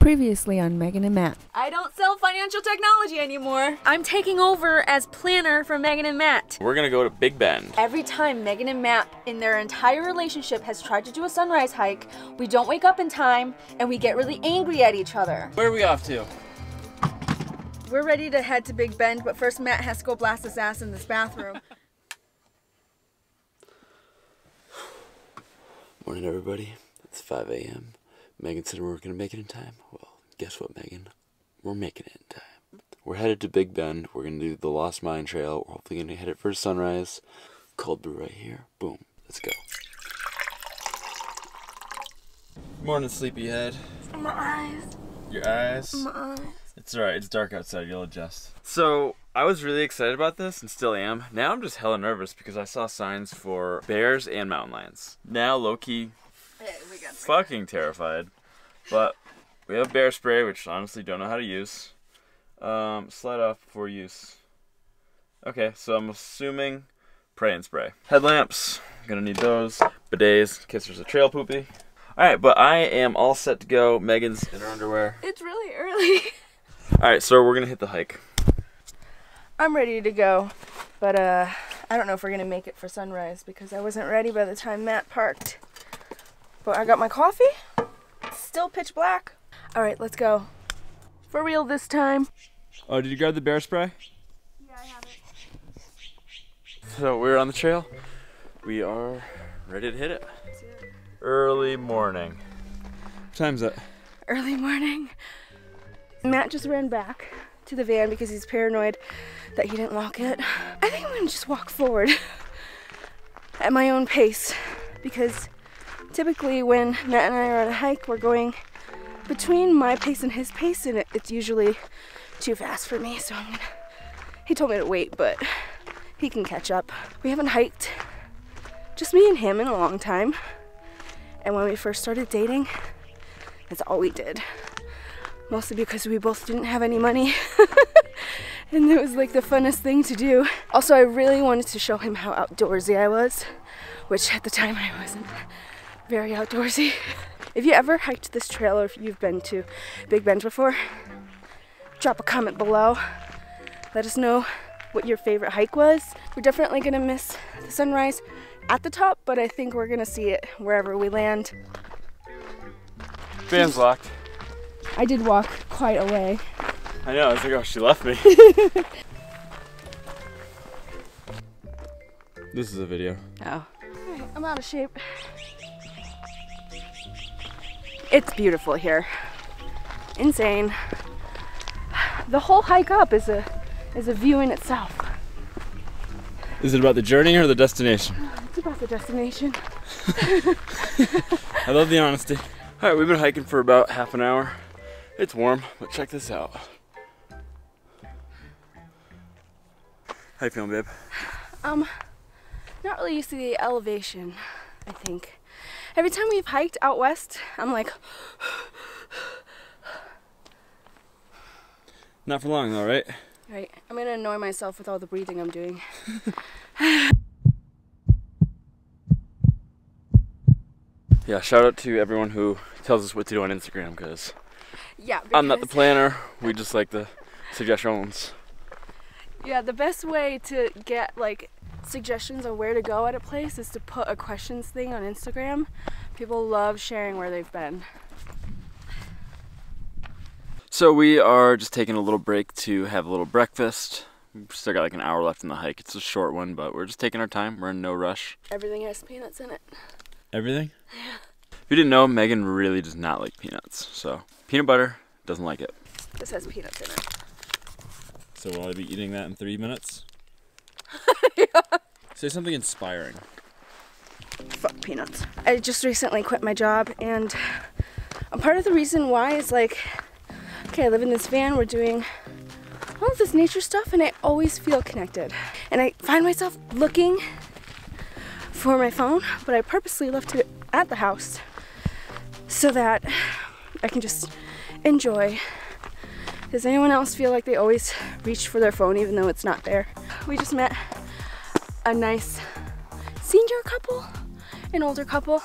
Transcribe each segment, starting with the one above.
Previously on Meghan and Matt. I don't sell financial technology anymore. I'm taking over as planner for Meghan and Matt. We're gonna go to Big Bend. Every time Meghan and Matt in their entire relationship has tried to do a sunrise hike, we don't wake up in time and we get really angry at each other. Where are we off to? We're ready to head to Big Bend, but first Matt has to go blast his ass in this bathroom. Morning, everybody. It's 5 a.m. Meghan said we were gonna make it in time. Well, guess what, Meghan? We're making it in time. We're headed to Big Bend. We're gonna do the Lost Mine Trail. We're hopefully gonna hit it for sunrise. Cold brew right here. Boom. Let's go. Morning, sleepyhead. My eyes. Your eyes? My eyes. It's alright. It's dark outside. You'll adjust. So, I was really excited about this and still am. Now I'm just hella nervous because I saw signs for bears and mountain lions. Now, low-key, fucking terrified. But we have bear spray, which honestly don't know how to use. Slide off before use. Okay, so I'm assuming pray and spray. Headlamps, gonna need those. Bidets, in case there's a trail poopy. Alright, but I am all set to go. Megan's in her underwear. It's really early. Alright, so we're gonna hit the hike. I'm ready to go, but I don't know if we're gonna make it for sunrise because I wasn't ready by the time Matt parked. But I got my coffee. It's still pitch black. All right, let's go. For real this time. Oh, did you grab the bear spray? Yeah, I have it. So we're on the trail. We are ready to hit it. Early morning. What time's it? Early morning. Matt just ran back to the van because he's paranoid that he didn't lock it. I think I'm gonna just walk forward at my own pace because typically when Matt and I are on a hike, we're going between my pace and his pace, and it's usually too fast for me, so he told me to wait, but he can catch up. We haven't hiked, just me and him, in a long time, and when we first started dating, that's all we did. Mostly because we both didn't have any money. And it was like the funnest thing to do. Also, I really wanted to show him how outdoorsy I was, which at the time I wasn't very outdoorsy. If you ever hiked this trail or if you've been to Big Bend before, drop a comment below. Let us know what your favorite hike was. We're definitely gonna miss the sunrise at the top, but I think we're gonna see it wherever we land. Van's locked. I did walk quite a way. I know, I was like, oh, she left me. This is a video. Oh. Alright, I'm out of shape. It's beautiful here. Insane. The whole hike up is a view in itself. Is it about the journey or the destination? It's about the destination. I love the honesty. Alright, we've been hiking for about half an hour. It's warm, but check this out. How you feeling, babe? Not really used to the elevation, I think. Every time we've hiked out west, I'm like... Not for long though, right? Right, I'm gonna annoy myself with all the breathing I'm doing. Yeah, shout out to everyone who tells us what to do on Instagram, because yeah, I'm not the planner, we just like the suggestions. Yeah, the best way to get like suggestions on where to go at a place is to put a questions thing on Instagram. People love sharing where they've been. So we are just taking a little break to have a little breakfast. We've still got like an hour left in the hike. It's a short one, but we're just taking our time. We're in no rush. Everything has peanuts in it. Everything? Yeah. If you didn't know, Megan really does not like peanuts. So peanut butter, doesn't like it. This has peanuts in it. So will I be eating that in 3 minutes? Yeah. Say something inspiring. Fuck peanuts. I just recently quit my job, and a part of the reason why is like, okay, I live in this van, we're doing all of this nature stuff, and I always feel connected. And I find myself looking for my phone, but I purposely left it at the house so that I can just enjoy. Does anyone else feel like they always reach for their phone even though it's not there? We just met a nice senior couple, an older couple,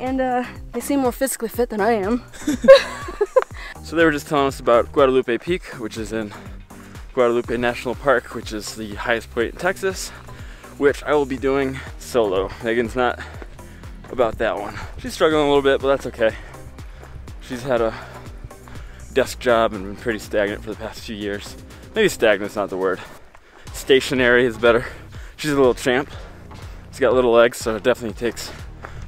and they seem more physically fit than I am. So they were just telling us about Guadalupe Peak, which is in Guadalupe National Park, which is the highest point in Texas, which I will be doing solo. Megan's not about that one. She's struggling a little bit, but that's okay. She's had a desk job and been pretty stagnant for the past few years. Maybe stagnant's not the word. Stationary is better. She's a little champ. She's got little legs, so it definitely takes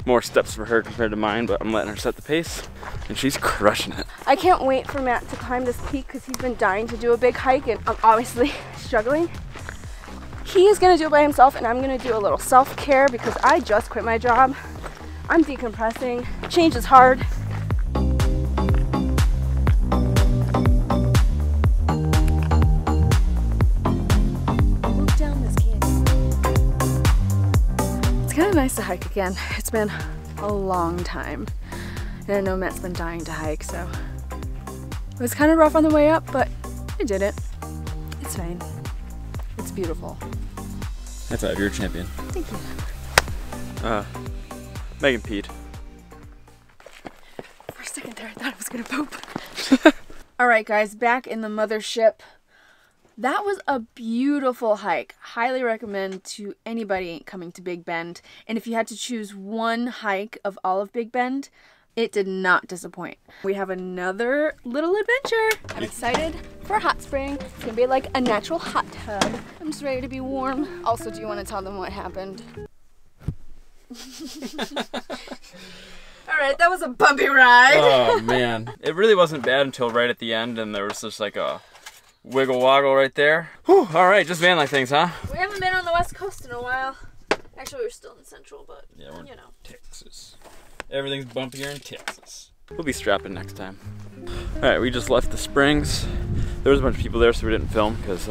more steps for her compared to mine, but I'm letting her set the pace, and she's crushing it. I can't wait for Matt to climb this peak because he's been dying to do a big hike, and I'm obviously struggling. He is gonna do it by himself, and I'm gonna do a little self-care because I just quit my job. I'm decompressing. Change is hard. Look down this canyon. It's kind of nice to hike again. It's been a long time. And I know Matt's been dying to hike, so it was kind of rough on the way up, but I did it. It's fine. It's beautiful. High five, you're a champion. Thank you. Meghan peed. For a second there, I thought I was gonna poop. All right, guys, back in the mothership. That was a beautiful hike. Highly recommend to anybody coming to Big Bend. And if you had to choose one hike of all of Big Bend, it did not disappoint. We have another little adventure. I'm excited for a hot spring. It's gonna be like a natural hot tub. I'm just ready to be warm. Also, do you want to tell them what happened? All right, that was a bumpy ride. Oh man, it really wasn't bad until right at the end, and there was just like a wiggle woggle right there. Whew, all right, just van life things, huh? We haven't been on the West Coast in a while. Actually, we're still in Central, but yeah, we're in you know. Texas. Everything's bumpier in Texas. We'll be strapping next time. All right, we just left the springs. There was a bunch of people there, so we didn't film because.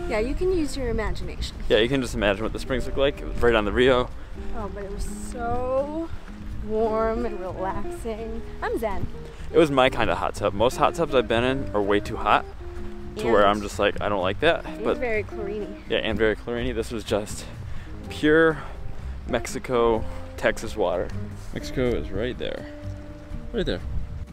Yeah, you can use your imagination. Yeah, you can just imagine what the springs look like. It was right on the Rio. Oh, but it was so warm and relaxing. I'm zen. It was my kind of hot tub. Most hot tubs I've been in are way too hot to where I'm just like, I don't like that. But very chlorine-y. Yeah, and very chlorine-y. This was just pure Mexico, Texas water. Mexico is right there. Right there.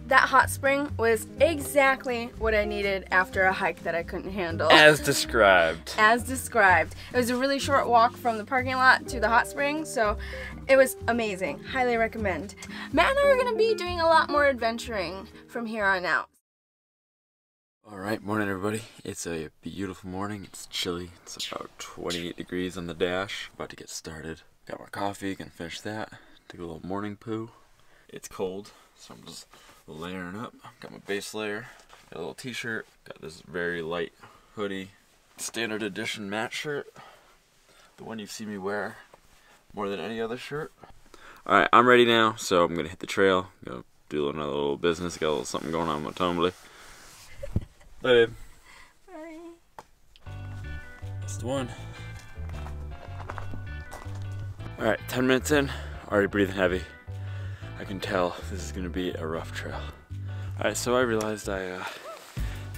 That hot spring was exactly what I needed after a hike that I couldn't handle. As described. As described. It was a really short walk from the parking lot to the hot spring, so it was amazing. Highly recommend. Matt and I are going to be doing a lot more adventuring from here on out. Alright, morning everybody. It's a beautiful morning. It's chilly. It's about 28 degrees on the dash. About to get started. Got my coffee, gonna finish that. Take a little morning poo. It's cold, so I'm just layering up. Got my base layer, got a little t-shirt, got this very light hoodie, standard edition Matt shirt, the one you've seen me wear more than any other shirt. Alright, I'm ready now, so I'm gonna hit the trail, go do another little business, got a little something going on with Tumbly. Bye, babe. Bye. That's the one. Alright, 10 minutes in, already breathing heavy. I can tell this is gonna be a rough trail. Alright, so I realized I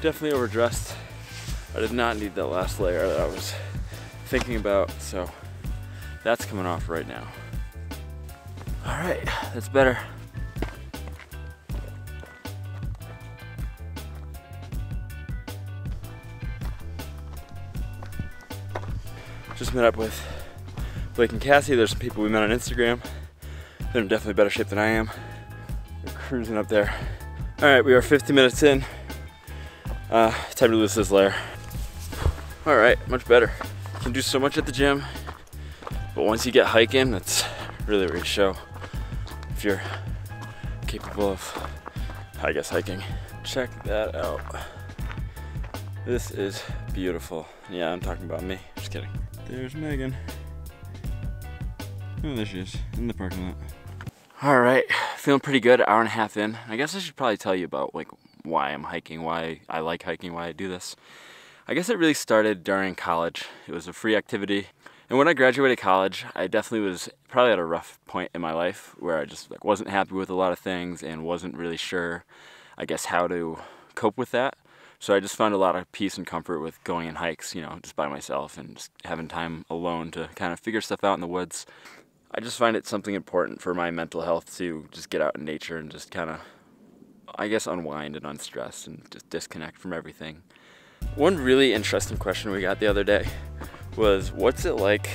definitely overdressed. I did not need that last layer that I was thinking about, so that's coming off right now. Alright, that's better. Just met up with Blake and Cassie. There's some people we met on Instagram. They're in definitely better shape than I am. We're cruising up there. All right, we are 50 minutes in. Time to lose this layer. All right, much better. You can do so much at the gym, but once you get hiking, that's really where you show if you're capable of, I guess, hiking. Check that out. This is beautiful. Yeah, I'm talking about me. Just kidding. There's Megan. Oh, there she is, in the parking lot. All right, feeling pretty good, hour and a half in. I guess I should probably tell you about like why I'm hiking, why I like hiking, why I do this. I guess it really started during college. It was a free activity. And when I graduated college, I definitely was probably at a rough point in my life where I just like wasn't happy with a lot of things and wasn't really sure, I guess, how to cope with that. So I just found a lot of peace and comfort with going on hikes, you know, just by myself and just having time alone to kind of figure stuff out in the woods. I just find it something important for my mental health to just get out in nature and just kind of I guess, unwind and unstress and just disconnect from everything. One really interesting question we got the other day was, what's it like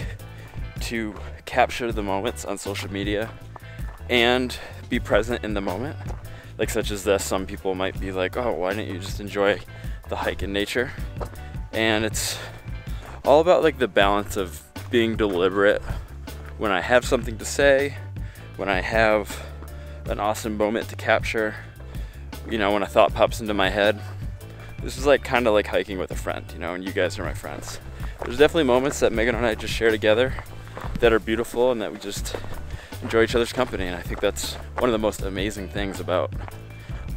to capture the moments on social media and be present in the moment? Like, such as this, some people might be like, oh, why didn't you just enjoy the hike in nature? And it's all about like the balance of being deliberate when I have something to say, when I have an awesome moment to capture, you know, when a thought pops into my head. This is like kind of like hiking with a friend, you know, and you guys are my friends. There's definitely moments that Megan and I just share together that are beautiful and that we just enjoy each other's company. And I think that's one of the most amazing things about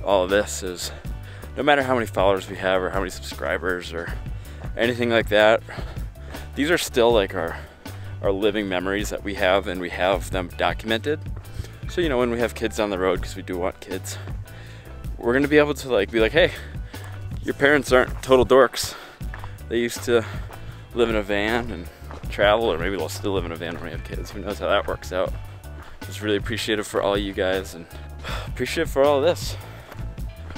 all of this is no matter how many followers we have or how many subscribers or anything like that, these are still like our living memories that we have, and we have them documented. So, you know, when we have kids on the road, because we do want kids, we're gonna be able to like be like, hey, your parents aren't total dorks. They used to live in a van and travel, or maybe they'll still live in a van when we have kids. Who knows how that works out. Just really appreciative for all you guys and appreciative for all of this.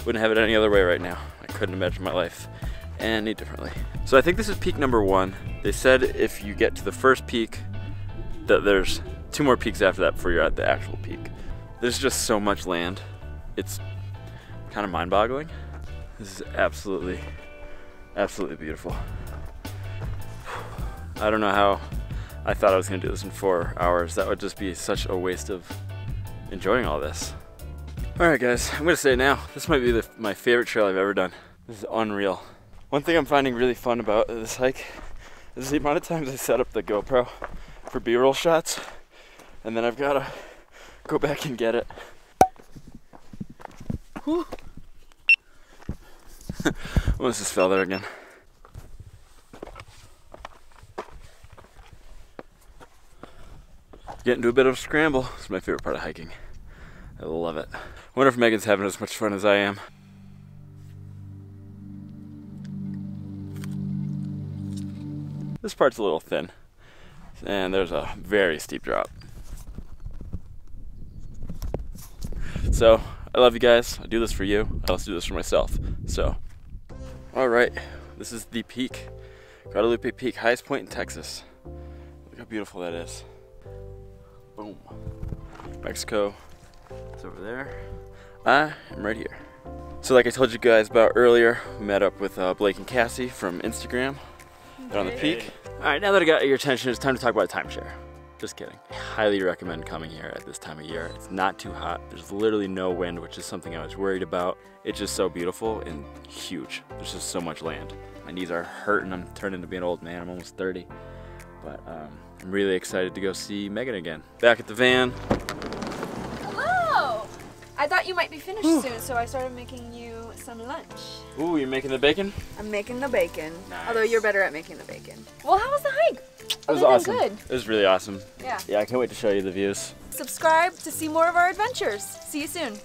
Wouldn't have it any other way right now. I couldn't imagine my life any differently. So I think this is peak number 1. They said if you get to the first peak, that there's 2 more peaks after that before you're at the actual peak. There's just so much land. It's kind of mind-boggling. This is absolutely, absolutely beautiful. I don't know how I thought I was gonna do this in 4 hours. That would just be such a waste of enjoying all this. All right, guys, I'm gonna say it now. This might be my favorite trail I've ever done. This is unreal. One thing I'm finding really fun about this hike is the amount of times I set up the GoPro for B-roll shots, and then I've gotta go back and get it. Whew. Almost just fell there again. Get into a bit of a scramble. It's my favorite part of hiking. I love it. I wonder if Megan's having as much fun as I am. This part's a little thin, and there's a very steep drop. So, I love you guys. I do this for you. I also do this for myself. So, alright, this is the peak. Guadalupe Peak, highest point in Texas. Look how beautiful that is. Boom. Mexico is over there. I am right here. So like I told you guys about earlier, we met up with Blake and Cassie from Instagram. They're on the peak. Alright, now that I got your attention, it's time to talk about timeshare. Just kidding. I highly recommend coming here at this time of year. It's not too hot. There's literally no wind, which is something I was worried about. It's just so beautiful and huge. There's just so much land. My knees are hurting. I'm turning to be an old man. I'm almost 30. But I'm really excited to go see Megan again. Back at the van. Hello! I thought you might be finished soon, so I started making you some lunch. Ooh, you're making the bacon? I'm making the bacon. Nice. Although you're better at making the bacon. Well, how was the hike? It was awesome. Good. It was really awesome. Yeah. Yeah, I can't wait to show you the views. Subscribe to see more of our adventures. See you soon.